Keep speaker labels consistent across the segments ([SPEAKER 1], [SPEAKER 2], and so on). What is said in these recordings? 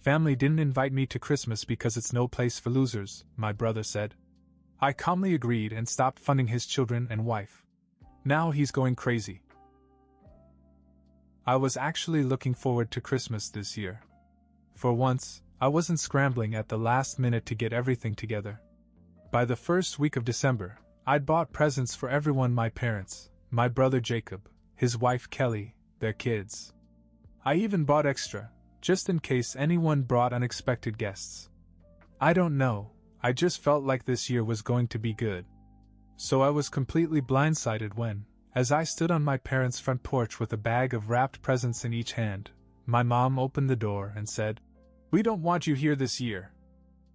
[SPEAKER 1] Family didn't invite me to Christmas because it's no place for losers, my brother said. I calmly agreed and stopped funding his children and wife. Now he's going crazy. I was actually looking forward to Christmas this year. For once, I wasn't scrambling at the last minute to get everything together. By the first week of December, I'd bought presents for everyone: my parents, my brother Jacob, his wife Kelly, their kids. I even bought extra, just in case anyone brought unexpected guests. I don't know, I just felt like this year was going to be good. So I was completely blindsided when, as I stood on my parents' front porch with a bag of wrapped presents in each hand, my mom opened the door and said, "We don't want you here this year."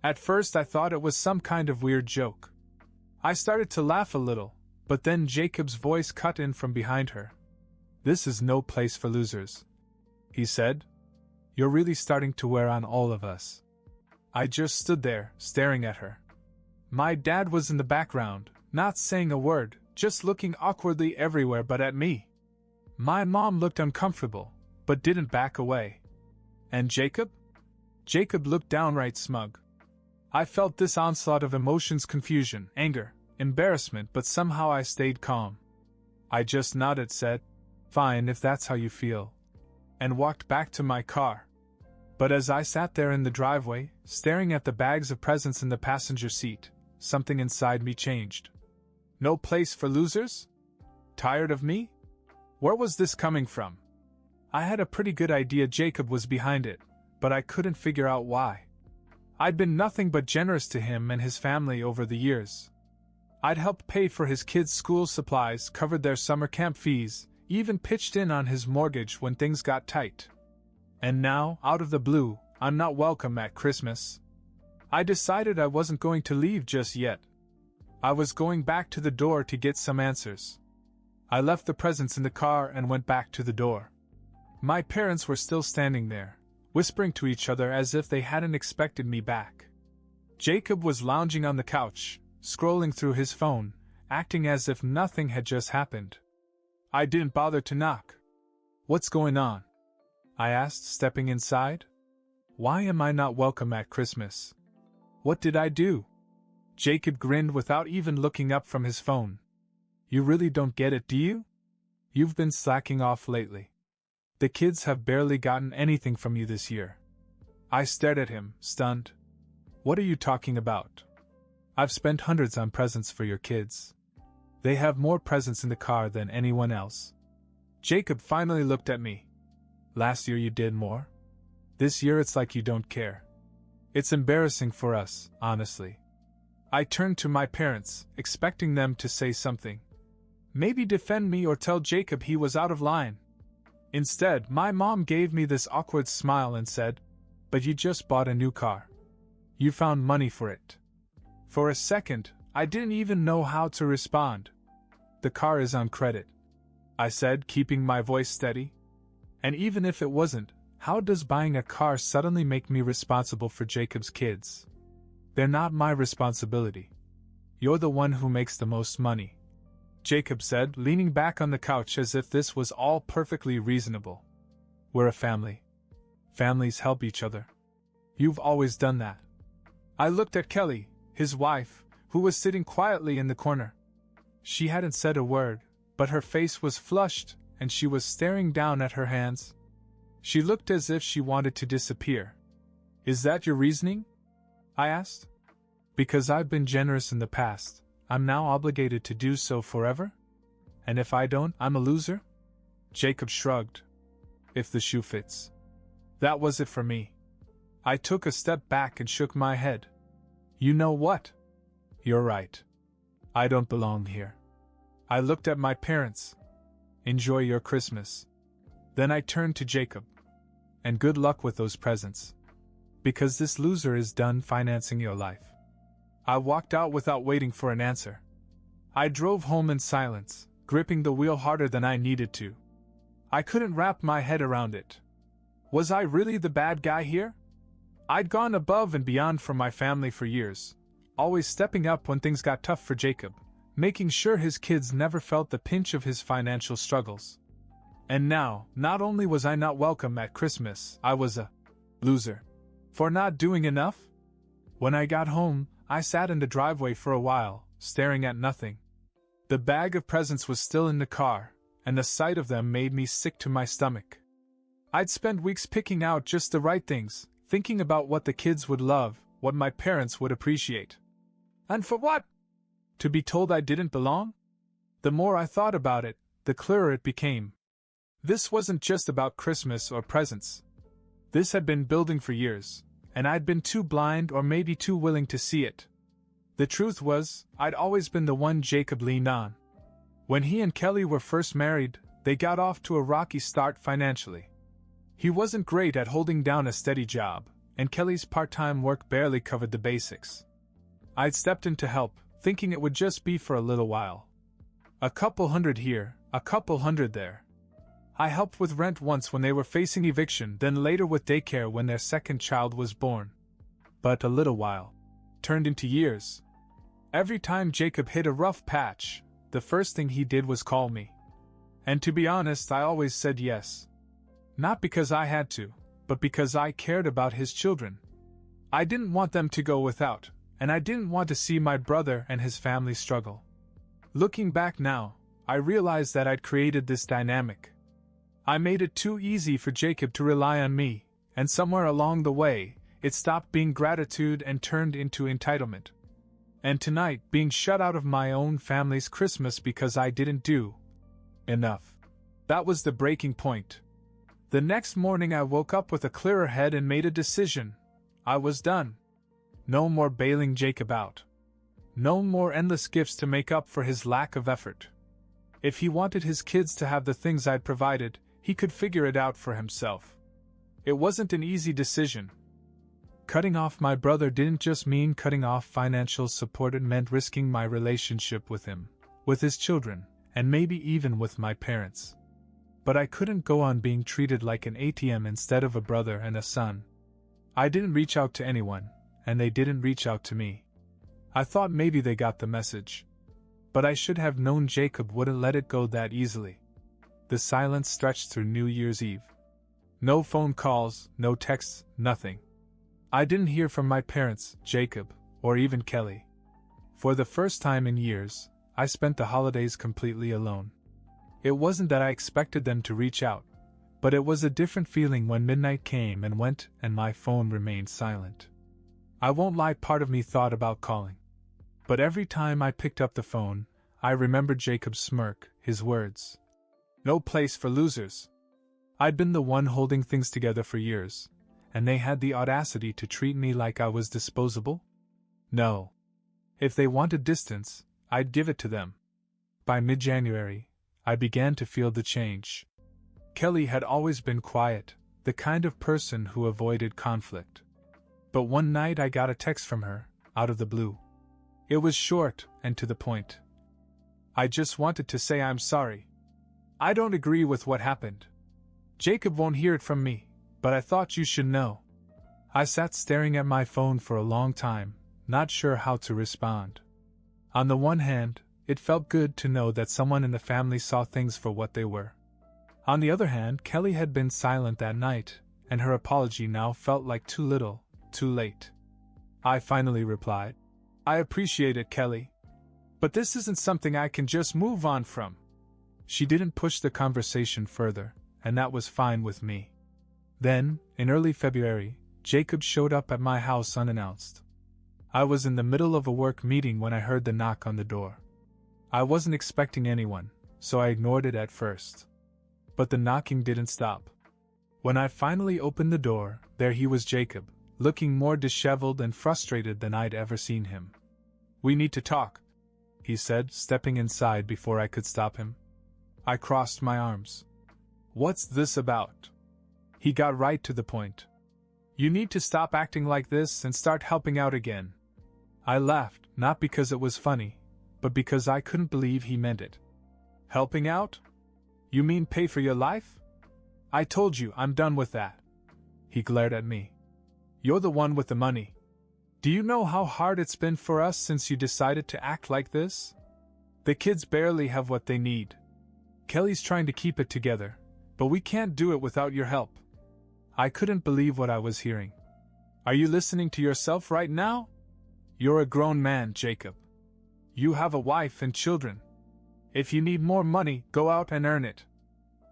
[SPEAKER 1] At first I thought it was some kind of weird joke. I started to laugh a little, but then Jacob's voice cut in from behind her. "This is no place for losers," he said. "You're really starting to wear on all of us." I just stood there, staring at her. My dad was in the background, not saying a word, just looking awkwardly everywhere but at me. My mom looked uncomfortable, but didn't back away. And Jacob? Jacob looked downright smug. I felt this onslaught of emotions: confusion, anger, embarrassment, but somehow I stayed calm. I just nodded, said, "Fine if that's how you feel," and walked back to my car. But as I sat there in the driveway, staring at the bags of presents in the passenger seat, something inside me changed. No place for losers? Tired of me? Where was this coming from? I had a pretty good idea Jacob was behind it, but I couldn't figure out why. I'd been nothing but generous to him and his family over the years. I'd helped pay for his kids' school supplies, covered their summer camp fees, even pitched in on his mortgage when things got tight. And now, out of the blue, I'm not welcome at Christmas. I decided I wasn't going to leave just yet. I was going back to the door to get some answers. I left the presents in the car and went back to the door. My parents were still standing there, whispering to each other as if they hadn't expected me back. Jacob was lounging on the couch, scrolling through his phone, acting as if nothing had just happened. I didn't bother to knock. "What's going on?" I asked, stepping inside. "Why am I not welcome at Christmas? What did I do?" Jacob grinned without even looking up from his phone. "You really don't get it, do you? You've been slacking off lately. The kids have barely gotten anything from you this year." I stared at him, stunned. "What are you talking about? I've spent hundreds on presents for your kids. They have more presents in the car than anyone else." Jacob finally looked at me. "Last year you did more. This year it's like you don't care. It's embarrassing for us, honestly." I turned to my parents, expecting them to say something. Maybe defend me or tell Jacob he was out of line. Instead, my mom gave me this awkward smile and said, "But you just bought a new car. You found money for it." For a second, I didn't even know how to respond. "The car is on credit," I said, keeping my voice steady. "And even if it wasn't, how does buying a car suddenly make me responsible for Jacob's kids? They're not my responsibility. You're the one who makes the most money," Jacob said, leaning back on the couch as if this was all perfectly reasonable. "We're a family. Families help each other. You've always done that." I looked at Kelly, his wife, who was sitting quietly in the corner. She hadn't said a word, but her face was flushed, and she was staring down at her hands. She looked as if she wanted to disappear. "Is that your reasoning?" I asked. "Because I've been generous in the past, I'm now obligated to do so forever? And if I don't, I'm a loser?" Jacob shrugged. "If the shoe fits." That was it for me. I took a step back and shook my head. "You know what? You're right. I don't belong here." I looked at my parents. "Enjoy your Christmas." Then I turned to Jacob. "And good luck with those presents. Because this loser is done financing your life." I walked out without waiting for an answer. I drove home in silence, gripping the wheel harder than I needed to. I couldn't wrap my head around it. Was I really the bad guy here? I'd gone above and beyond for my family for years, always stepping up when things got tough for Jacob, making sure his kids never felt the pinch of his financial struggles. And now, not only was I not welcome at Christmas, I was a loser. For not doing enough? When I got home, I sat in the driveway for a while, staring at nothing. The bag of presents was still in the car, and the sight of them made me sick to my stomach. I'd spent weeks picking out just the right things, thinking about what the kids would love, what my parents would appreciate. And for what? To be told I didn't belong? The more I thought about it, the clearer it became. This wasn't just about Christmas or presents. This had been building for years, and I'd been too blind or maybe too willing to see it. The truth was, I'd always been the one Jacob leaned on. When he and Kelly were first married, they got off to a rocky start financially. He wasn't great at holding down a steady job, and Kelly's part-time work barely covered the basics. I'd stepped in to help, thinking it would just be for a little while. A couple hundred here, a couple hundred there. I helped with rent once when they were facing eviction, then later with daycare when their second child was born. But a little while turned into years. Every time Jacob hit a rough patch, the first thing he did was call me. And to be honest, I always said yes. Not because I had to, but because I cared about his children. I didn't want them to go without, and I didn't want to see my brother and his family struggle. Looking back now, I realized that I'd created this dynamic. I made it too easy for Jacob to rely on me, and somewhere along the way, it stopped being gratitude and turned into entitlement. And tonight, being shut out of my own family's Christmas because I didn't do enough. That was the breaking point. The next morning I woke up with a clearer head and made a decision. I was done. No more bailing Jacob out. No more endless gifts to make up for his lack of effort. If he wanted his kids to have the things I'd provided, he could figure it out for himself. It wasn't an easy decision. Cutting off my brother didn't just mean cutting off financial support, it meant risking my relationship with him, with his children, and maybe even with my parents. But I couldn't go on being treated like an ATM instead of a brother and a son. I didn't reach out to anyone, and they didn't reach out to me. I thought maybe they got the message. But I should have known Jacob wouldn't let it go that easily. The silence stretched through New Year's Eve. No phone calls, no texts, nothing. I didn't hear from my parents, Jacob, or even Kelly. For the first time in years, I spent the holidays completely alone. It wasn't that I expected them to reach out, but it was a different feeling when midnight came and went and my phone remained silent. I won't lie, part of me thought about calling. But every time I picked up the phone, I remembered Jacob's smirk, his words. No place for losers. I'd been the one holding things together for years, and they had the audacity to treat me like I was disposable? No. If they wanted distance, I'd give it to them. By mid-January, I began to feel the change. Kelly had always been quiet, the kind of person who avoided conflict. But one night I got a text from her, out of the blue. It was short and to the point. I just wanted to say I'm sorry. I don't agree with what happened. Jacob won't hear it from me, but I thought you should know. I sat staring at my phone for a long time, not sure how to respond. On the one hand, it felt good to know that someone in the family saw things for what they were. On the other hand, Kelly had been silent that night, and her apology now felt like too little, too late. I finally replied, I appreciate it, Kelly. But this isn't something I can just move on from. She didn't push the conversation further, and that was fine with me. Then, in early February, Jacob showed up at my house unannounced. I was in the middle of a work meeting when I heard the knock on the door. I wasn't expecting anyone, so I ignored it at first. But the knocking didn't stop. When I finally opened the door, there he was, Jacob, looking more disheveled and frustrated than I'd ever seen him. We need to talk, he said, stepping inside before I could stop him. I crossed my arms. What's this about? He got right to the point. You need to stop acting like this and start helping out again. I laughed, not because it was funny, but because I couldn't believe he meant it. Helping out? You mean pay for your life? I told you I'm done with that. He glared at me. You're the one with the money. Do you know how hard it's been for us since you decided to act like this? The kids barely have what they need. Kelly's trying to keep it together, but we can't do it without your help. I couldn't believe what I was hearing. Are you listening to yourself right now? You're a grown man, Jacob. You have a wife and children. If you need more money, go out and earn it.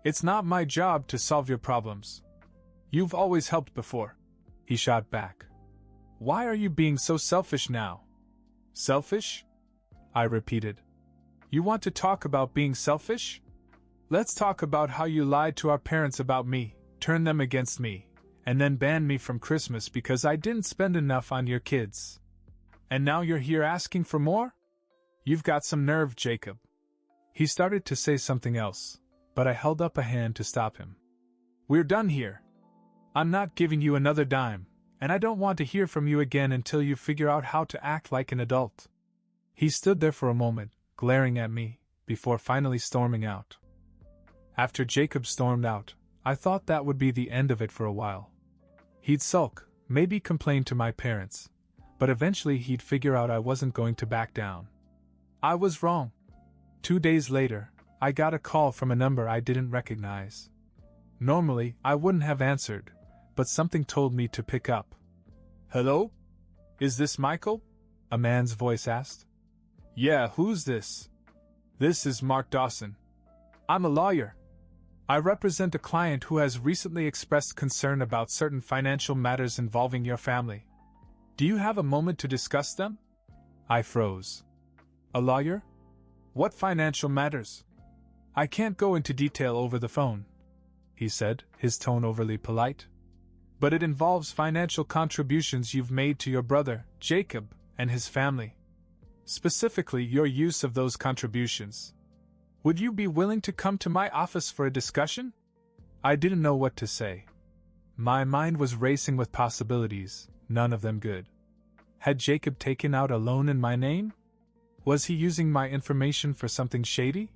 [SPEAKER 1] It's not my job to solve your problems. You've always helped before. He shot back. Why are you being so selfish now? Selfish? I repeated. You want to talk about being selfish? Let's talk about how you lied to our parents about me, turned them against me, and then banned me from Christmas because I didn't spend enough on your kids. And now you're here asking for more? You've got some nerve, Jacob. He started to say something else, but I held up a hand to stop him. We're done here. I'm not giving you another dime, and I don't want to hear from you again until you figure out how to act like an adult. He stood there for a moment, glaring at me, before finally storming out. After Jacob stormed out, I thought that would be the end of it for a while. He'd sulk, maybe complain to my parents, but eventually he'd figure out I wasn't going to back down. I was wrong. 2 days later, I got a call from a number I didn't recognize. Normally, I wouldn't have answered, but something told me to pick up. Hello? Is this Michael? A man's voice asked. Yeah, who's this? This is Mark Dawson. I'm a lawyer. I represent a client who has recently expressed concern about certain financial matters involving your family. Do you have a moment to discuss them? I froze. A lawyer? What financial matters? I can't go into detail over the phone, he said, his tone overly polite. But it involves financial contributions you've made to your brother, Jacob, and his family. Specifically, your use of those contributions. Would you be willing to come to my office for a discussion? I didn't know what to say. My mind was racing with possibilities, none of them good. Had Jacob taken out a loan in my name? Was he using my information for something shady?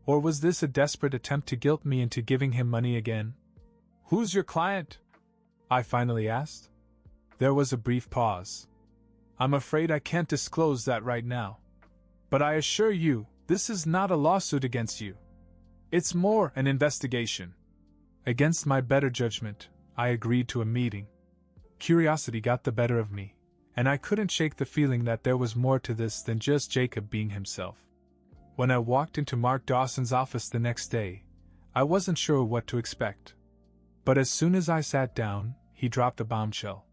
[SPEAKER 1] Or was this a desperate attempt to guilt me into giving him money again? Who's your client? I finally asked. There was a brief pause. I'm afraid I can't disclose that right now. But I assure you, this is not a lawsuit against you. It's more an investigation. Against my better judgment, I agreed to a meeting. Curiosity got the better of me, and I couldn't shake the feeling that there was more to this than just Jacob being himself. When I walked into Mark Dawson's office the next day, I wasn't sure what to expect. But as soon as I sat down, he dropped a bombshell.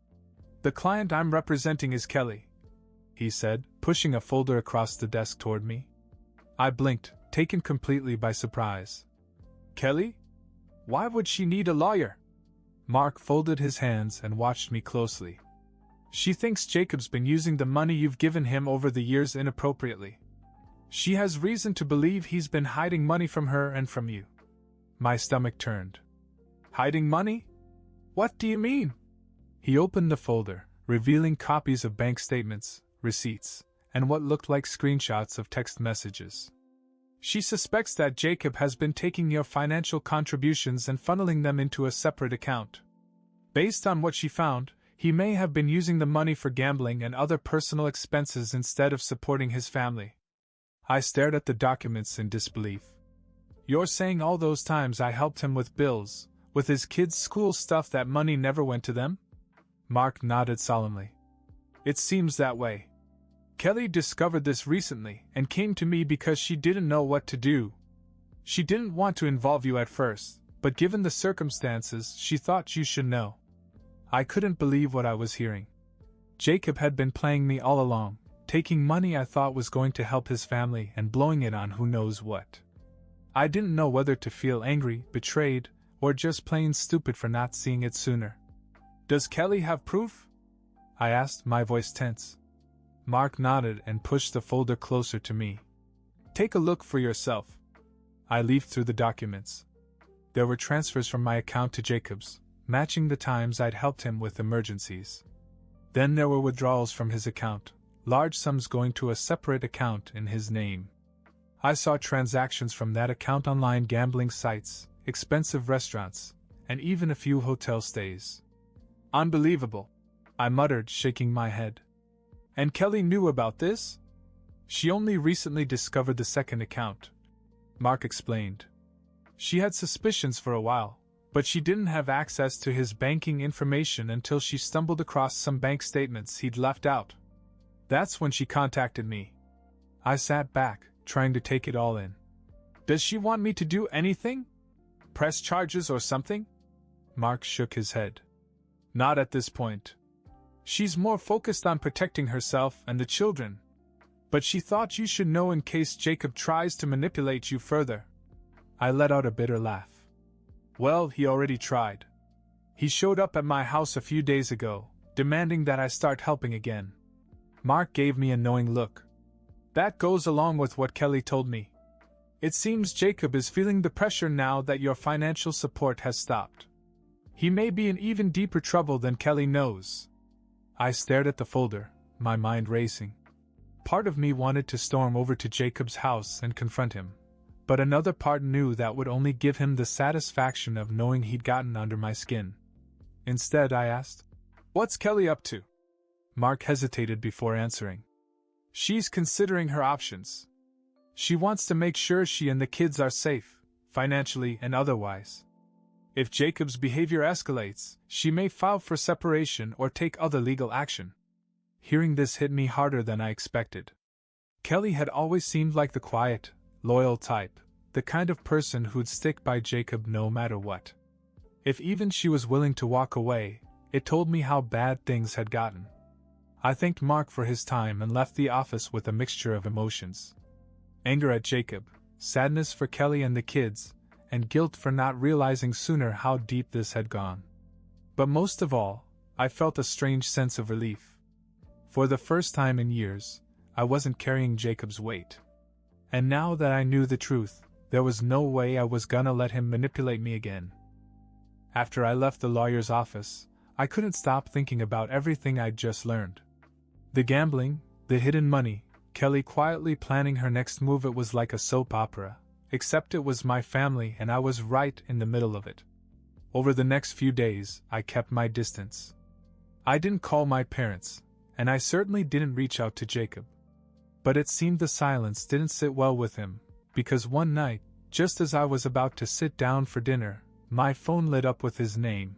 [SPEAKER 1] The client I'm representing is Kelly, he said, pushing a folder across the desk toward me. I blinked, taken completely by surprise. Kelly? Why would she need a lawyer? Mark folded his hands and watched me closely. She thinks Jacob's been using the money you've given him over the years inappropriately. She has reason to believe he's been hiding money from her and from you. My stomach turned. Hiding money? What do you mean? He opened the folder, revealing copies of bank statements, receipts, and what looked like screenshots of text messages. She suspects that Jacob has been taking your financial contributions and funneling them into a separate account. Based on what she found, he may have been using the money for gambling and other personal expenses instead of supporting his family. I stared at the documents in disbelief. You're saying all those times I helped him with bills, with his kids' school stuff, that money never went to them? Mark nodded solemnly. It seems that way. Kelly discovered this recently and came to me because she didn't know what to do. She didn't want to involve you at first, but given the circumstances, she thought you should know. I couldn't believe what I was hearing. Jacob had been playing me all along, taking money I thought was going to help his family and blowing it on who knows what. I didn't know whether to feel angry, betrayed, or just plain stupid for not seeing it sooner. Does Kelly have proof? I asked, my voice tense. Mark nodded and pushed the folder closer to me. Take a look for yourself. I leafed through the documents. There were transfers from my account to Jacob's, matching the times I'd helped him with emergencies. Then there were withdrawals from his account, large sums going to a separate account in his name. I saw transactions from that account online gambling sites, expensive restaurants, and even a few hotel stays. Unbelievable, I muttered, shaking my head. And Kelly knew about this? She only recently discovered the second account, Mark explained. She had suspicions for a while, But she didn't have access to his banking information until she stumbled across some bank statements he'd left out. That's when she contacted me. I sat back, trying to take it all in. Does she want me to do anything? Press charges or something? Mark shook his head. Not at this point. She's more focused on protecting herself and the children. But she thought you should know in case Jacob tries to manipulate you further. I let out a bitter laugh. Well, he already tried. He showed up at my house a few days ago, demanding that I start helping again. Mark gave me a knowing look. That goes along with what Kelly told me. It seems Jacob is feeling the pressure now that your financial support has stopped. He may be in even deeper trouble than Kelly knows. I stared at the folder, my mind racing. Part of me wanted to storm over to Jacob's house and confront him, but another part knew that would only give him the satisfaction of knowing he'd gotten under my skin. Instead, I asked, "What's Kelly up to?" Mark hesitated before answering. She's considering her options. She wants to make sure she and the kids are safe, financially and otherwise. If Jacob's behavior escalates, she may file for separation or take other legal action. Hearing this hit me harder than I expected. Kelly had always seemed like the quiet, loyal type, the kind of person who'd stick by Jacob no matter what. If even she was willing to walk away, it told me how bad things had gotten. I thanked Mark for his time and left the office with a mixture of emotions. Anger at Jacob, sadness for Kelly and the kids, and guilt for not realizing sooner how deep this had gone. But most of all, I felt a strange sense of relief. For the first time in years, I wasn't carrying Jacob's weight. And now that I knew the truth, there was no way I was gonna let him manipulate me again. After I left the lawyer's office, I couldn't stop thinking about everything I'd just learned. The gambling, the hidden money, Kelly quietly planning her next move. It was like a soap opera, except it was my family and I was right in the middle of it. Over the next few days, I kept my distance. I didn't call my parents, and I certainly didn't reach out to Jacob. But it seemed the silence didn't sit well with him, because one night, just as I was about to sit down for dinner, my phone lit up with his name.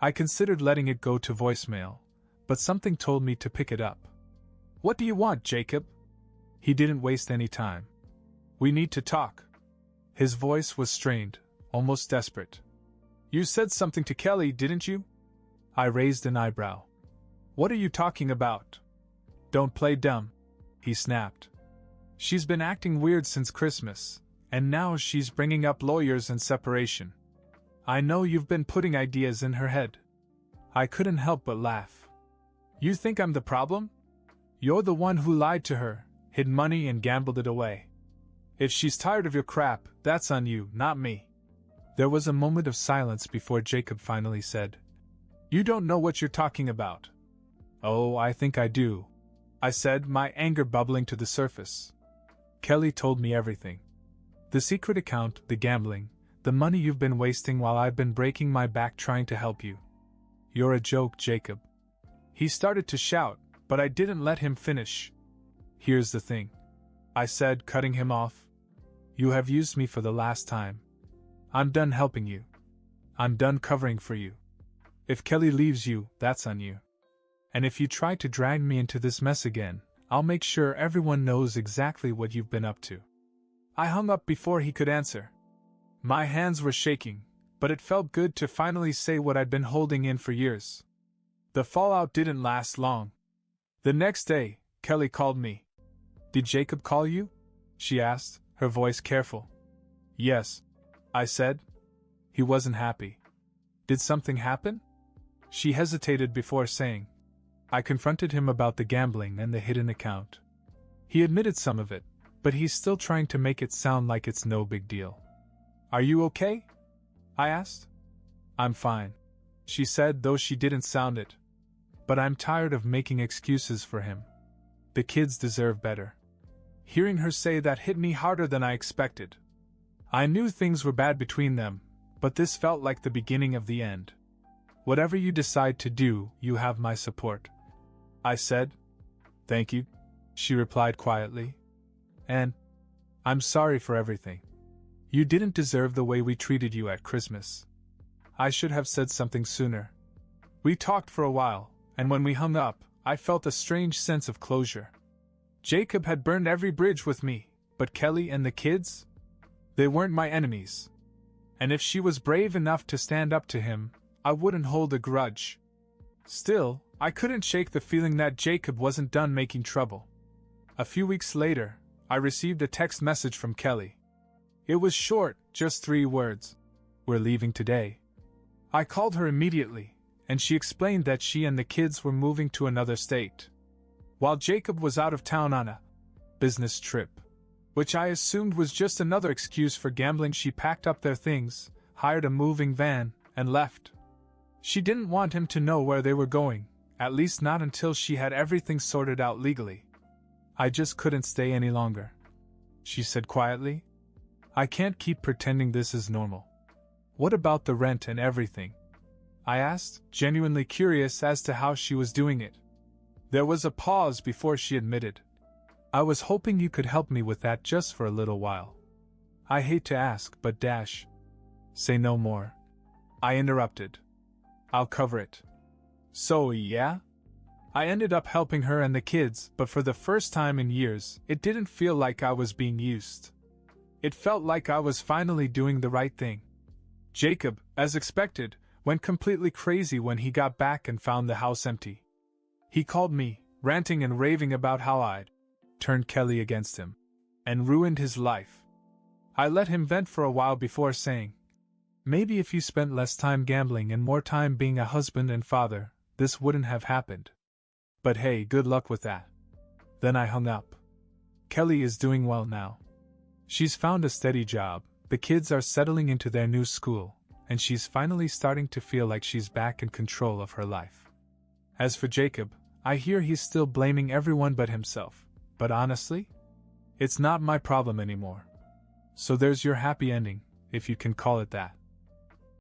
[SPEAKER 1] I considered letting it go to voicemail, but something told me to pick it up. "What do you want, Jacob?" He didn't waste any time. "We need to talk." His voice was strained, almost desperate. "You said something to Kelly, didn't you?" I raised an eyebrow. "What are you talking about?" "Don't play dumb," he snapped. "She's been acting weird since Christmas, and now she's bringing up lawyers and separation. I know you've been putting ideas in her head." I couldn't help but laugh. "You think I'm the problem? You're the one who lied to her, hid money and gambled it away. If she's tired of your crap, that's on you, not me." There was a moment of silence before Jacob finally said, "You don't know what you're talking about." "Oh, I think I do," I said, my anger bubbling to the surface. "Kelly told me everything. The secret account, the gambling, the money you've been wasting while I've been breaking my back trying to help you. You're a joke, Jacob." He started to shout, but I didn't let him finish. "Here's the thing," I said, cutting him off. "You have used me for the last time. I'm done helping you. I'm done covering for you. If Kelly leaves you, that's on you. And if you try to drag me into this mess again, I'll make sure everyone knows exactly what you've been up to." I hung up before he could answer. My hands were shaking, but it felt good to finally say what I'd been holding in for years. The fallout didn't last long. The next day, Kelly called me. "Did Jacob call you?" she asked, her voice careful. "Yes," I said. "He wasn't happy." "Did something happen?" She hesitated before saying. I confronted him about the gambling and the hidden account. He admitted some of it, but he's still trying to make it sound like it's no big deal. "Are you okay?" I asked. "I'm fine," she said, though she didn't sound it. "But I'm tired of making excuses for him. The kids deserve better." Hearing her say that hit me harder than I expected. I knew things were bad between them, but this felt like the beginning of the end. "Whatever you decide to do, you have my support," I said. "Thank you," she replied quietly. "And I'm sorry for everything. You didn't deserve the way we treated you at Christmas." I should have said something sooner. We talked for a while, and when we hung up, I felt a strange sense of closure. Jacob had burned every bridge with me, but Kelly and the kids? They weren't my enemies. And if she was brave enough to stand up to him, I wouldn't hold a grudge. Still, I couldn't shake the feeling that Jacob wasn't done making trouble. A few weeks later, I received a text message from Kelly. It was short, just 3 words. "We're leaving today." I called her immediately, and she explained that she and the kids were moving to another state, while Jacob was out of town on a business trip, which I assumed was just another excuse for gambling. She packed up their things, hired a moving van, and left. She didn't want him to know where they were going, at least not until she had everything sorted out legally. "I just couldn't stay any longer," she said quietly. "I can't keep pretending this is normal." "What about the rent and everything?" I asked, genuinely curious as to how she was doing it. There was a pause before she admitted. "I was hoping you could help me with that just for a little while." "I hate to ask, but dash." "Say no more," I interrupted. "I'll cover it." "So, yeah?" I ended up helping her and the kids, but for the first time in years, it didn't feel like I was being used. It felt like I was finally doing the right thing. Jacob, as expected, went completely crazy when he got back and found the house empty. He called me, ranting and raving about how I'd turned Kelly against him and ruined his life. I let him vent for a while before saying, "Maybe if you spent less time gambling and more time being a husband and father, this wouldn't have happened. But hey, good luck with that." Then I hung up. Kelly is doing well now. She's found a steady job, the kids are settling into their new school, and she's finally starting to feel like she's back in control of her life. As for Jacob, I hear he's still blaming everyone but himself, but honestly, it's not my problem anymore. So there's your happy ending, if you can call it that.